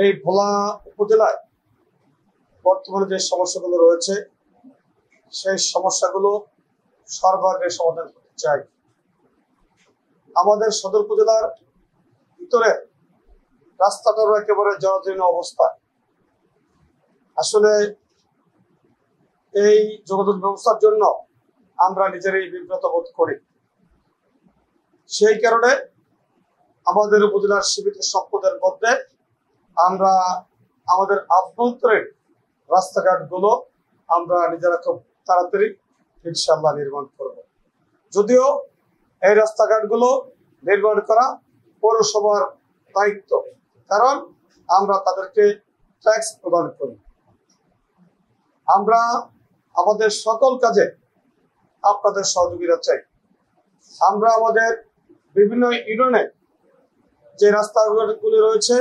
এই ভোলা উপজেলায় বর্তমানে যে সমস্যাগুলো রয়েছে সেই সমস্যাগুলো সর্বাগ্রে সমাধান করতে চাই। আমাদের সদর উপজেলার ভিতরে রাস্তাটার একেবারে জরাজীর্ণ অবস্থা। আসলে এই যোগাযোগ ব্যবস্থার জন্য আমরা নিজেরাই বিব্রত বোধ করি। সেই কারণে আমাদের উপজেলার সীমিত সম্পদের মধ্যে আমরা আমাদের আভ্যন্তরীণ রাস্তাঘাটগুলো আমরা নিজেরা খুব তাড়াতাড়ি ইনশাআল্লাহ নির্মাণ করব। যদিও এই রাস্তাঘাটগুলো নির্মাণ করা পৌরসভার দায়িত্ব, কারণ আমরা তাদেরকে ট্যাক্স প্রদান করি। আমরা আমাদের সকল কাজে আপনাদের সহযোগিতা চাই। আমরা আমাদের বিভিন্ন ইউনিয়নে যে রাস্তাগুলি রয়েছে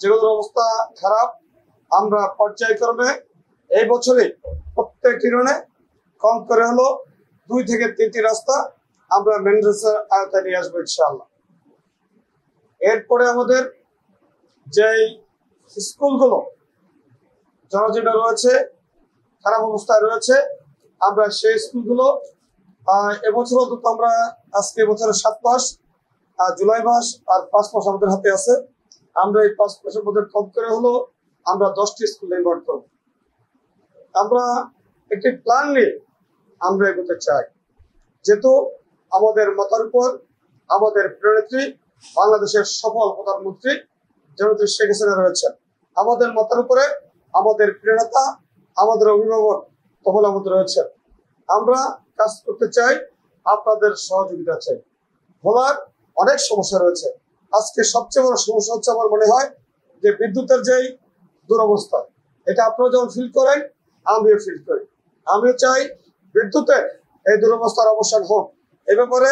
যেগুলোর অবস্থা খারাপ, আমরা পর্যায়ক্রমে এই বছরে প্রত্যেক ইউনিয়নে কম করে হলো 2 থেকে 3টি রাস্তা আমরা মেনটেন্যান্সের আওতায় নিয়ে আসবো ইনশাআল্লাহ। এরপরে আমাদের যেই স্কুলগুলো জরাজীর্ণ রয়েছে, খারাপ অবস্থায় রয়েছে, আমরা সেই স্কুলগুলো এবছর অন্তত আমরা আজকে বছরের 7 মাস, জুলাই মাস আর 5 মাস আমাদের হাতে আছে। আমরা এই 5 মাসের মধ্যে কম করে হলো আমরা 10টি স্কুল নির্মাণ করব। আমরা একটি প্ল্যান নিয়ে আমরা এগোতে চাই, যেহেতু আমাদের মাথার উপর আমাদের প্রিয়নেত্রী বাংলাদেশের সফল প্রধানমন্ত্রী জননেত্রী শেখ হাসিনা রয়েছেন। আমাদের মাথার উপরে আমাদের প্রিয় নেতা, আমাদের অভিভাবক কমল আহমদ রয়েছেন। আমরা কাজ করতে চাই, আপনাদের সহযোগিতা চাই। ভোলার অনেক সমস্যা রয়েছে। আজকে সবচেয়ে বড় সমস্যা হচ্ছে আমার মনে হয় যে বিদ্যুতের যেই দুরবস্থা, এটা আপনারা যখন ফিল করেন আমিও ফিল করি। আমিও চাই বিদ্যুতের এই দুরবস্থার অবসান হোক। এ ব্যাপারে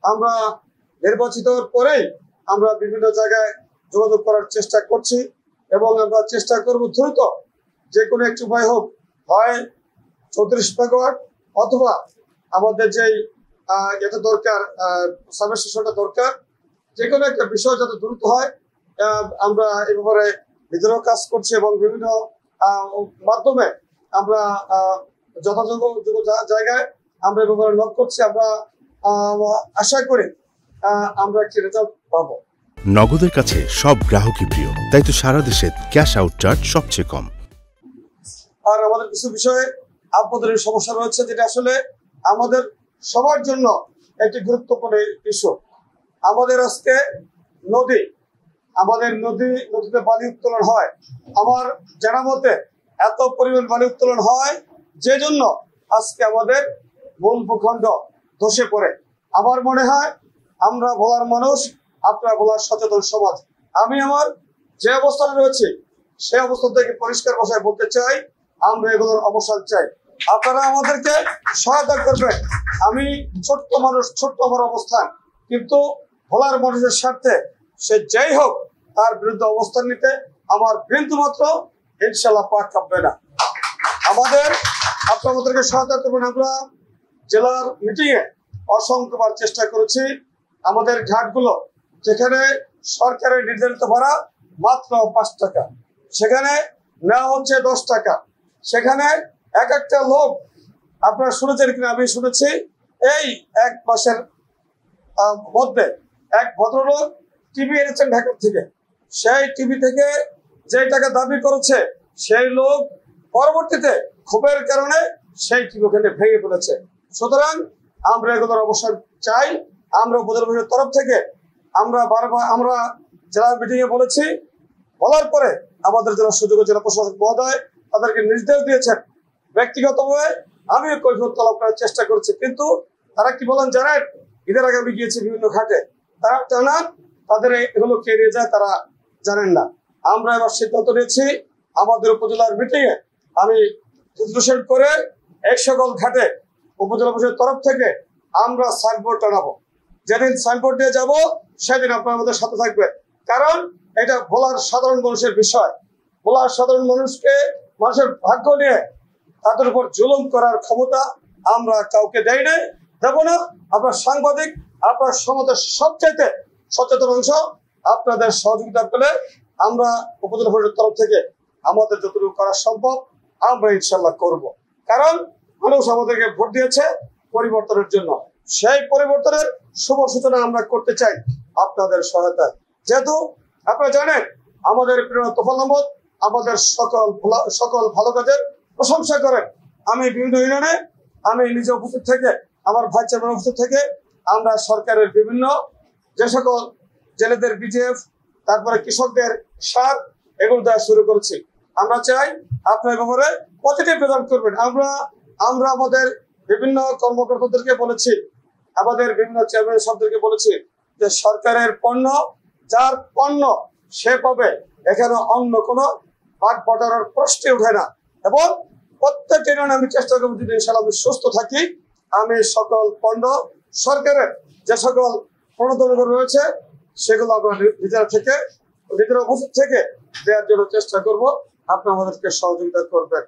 আমরা নির্বাচিত পরেই আমরা বিভিন্ন জায়গায় যোগাযোগ করার চেষ্টা করছি এবং আমরা চেষ্টা করব দ্রুত যে কোনো একটি উপায় হোক, হয় 34 মেগাওয়াট অথবা আমাদের যেই এটা দরকার সাবস্টেশনটা দরকার, যে কোনো একটা বিষয় যাতে দ্রুত হয়। আমরা এই ব্যাপারে নিজেরাও কাজ করছি এবং বিভিন্ন মাধ্যমে আমরা যথাযোগ্য জায়গায় আমরা এই ব্যাপারে লক করছি। আমরা আশা করি আমরা একটি রেজাল্ট পাবো। নগদের কাছে সব গ্রাহকই প্রিয়, তাই তো সারা দেশে ক্যাশ আউট চার্জ সবচেয়ে কম। আর আমাদের কিছু বিষয়ে আভ্যন্তরীণ সমস্যা রয়েছে, যেটা আসলে আমাদের সবার জন্য একটি গুরুত্বপূর্ণ ইস্যু। আমাদের আজকে নদীতে বালি উত্তোলন হয়। আমার জানা মতে এত পরিমাণ বালি উত্তোলন হয় যে জন্য আজকে আমাদের মূল ভূখণ্ড ধসে পড়ে। আমার মনে হয় আমরা ভোলার মানুষ, আপনারা ভোলার সচেতন সমাজ, আমি আমার যে অবস্থানে রয়েছে সেই অবস্থান থেকে পরিষ্কার ভাষায় বলতে চাই, আমরা এগুলোর অবসান চাই। আপনারা আমাদেরকে সহায়তা করবেন। আমি ছোট্ট মানুষ, ছোট্ট আমার অবস্থান, কিন্তু ভোলার মানুষের স্বার্থে সে যেই হোক তার বিরুদ্ধে অবস্থান নিতে আমার বিন্দু মাত্র ইনশাআল্লাহ পাক কাঁপবে না। আপনাদেরকে সহায়তা করবেন। আমরা জেলার মিটিংয়ে অসংখ্যবার চেষ্টা করেছি, আমাদের ঘাটগুলো যেখানে সরকারের নির্ধারিত ভাড়া মাত্র 5 টাকা, সেখানে নেওয়া হচ্ছে 10 টাকা। সেখানে এক একটা লোক, আপনারা শুনেছেন কিনা আমি শুনেছি, এই 1 মাসের মধ্যে এক ভদ্রলোক টিভি এনেছেন ঢাকা থেকে। সেই টিভি থেকে যে টাকা দাবি করেছে সেই লোক পরবর্তীতে ক্ষোভের কারণে সেই টিভি ওখানে ভেঙে পড়েছে। সুতরাং আমরা এগুলোর অবসান চাই। আমরা উপজেলা পরিষদের তরফ থেকে আমরা জেলা মিটিংয়ে বলেছি, বলার পরে আমাদের জেলা সুযোগ্য জেলা প্রশাসক মহোদয় তাদেরকে নির্দেশ দিয়েছেন। ব্যক্তিগতভাবে আমিও কৈফিয়ত তলব করার চেষ্টা করছি, কিন্তু তারা কি বলেন জানেন? ঈদের আগে আমি গিয়েছি বিভিন্ন ঘাটে, তারা জানান তাদের এগুলো কে নিয়ে যায় তারা জানেন না। আমরা এবার সিদ্ধান্ত নিয়েছি আমাদের উপজেলার মিটিংয়ে আমি ডিসকাশন করে এই সকল ঘাটে উপজেলা পরিষদের তরফ থেকে আমরা সাইনবোর্ড টানাবো। যেদিন সাইনবোর্ড দিয়ে যাব সেদিন আপনারা আমাদের সাথে থাকবেন, কারণ এটা ভোলার সাধারণ মানুষের বিষয়। ভোলার সাধারণ মানুষের ভাগ্য নিয়ে তাদের উপর জুলুম করার ক্ষমতা আমরা কাউকে দেয় নাই, দেব না। আপনার সাংবাদিক, আপনার সমাজের সবচাইতে সচেতন অংশ, আপনাদের সহযোগিতা পেলে আমরা উপজেলা পরিষদের তরফ থেকে আমাদের যতটুকু করা সম্ভব আমরা ইনশাল্লাহ করব। কারণ মানুষ আমাদেরকে ভোট দিয়েছে পরিবর্তনের জন্য, সেই পরিবর্তনের শুভ সূচনা আমরা করতে চাই আপনাদের সহায়তায়। যেহেতু আপনারা জানেন আমাদের প্রিয় তোফাল আহমদ আমাদের সকল ভালো কাজের প্রশংসা করেন। আমি বিভিন্ন ইউনিয়নে আমি নিজে উপস্থিত থেকে, আমার ভাই চেয়ারম্যান উপস্থিত থেকে আমরা সরকারের বিভিন্ন যে সকল জেলেদের বিজিএফ, তারপরে কৃষকদের সার, এগুলো দেওয়া শুরু করেছি। আমরা চাই আপনার ব্যাপারে পজিটিভ রেজাল্ট করবেন। আমরা আমাদের বিভিন্ন কর্মকর্তাদেরকে বলেছি, আমাদের বিভিন্ন চেয়ারম্যান সাহেবদেরকে বলেছি যে সরকারের পণ্য যার পণ্য সে পাবে, এখানে অন্য কোনো ভাগ বটানোর প্রশ্নই ওঠে না। এবং প্রত্যেকটা ইউনিয়নে আমি চেষ্টা করবো যদি ইনশাআল্লাহ আমি সুস্থ থাকি, আমি সকল পণ্য সরকারের যে সকল প্রণোদনা রয়েছে সেগুলো আমরা নিজেরা উপস্থিত থেকে দেওয়ার জন্য চেষ্টা করব। আপনি আমাদেরকে সহযোগিতা করবেন।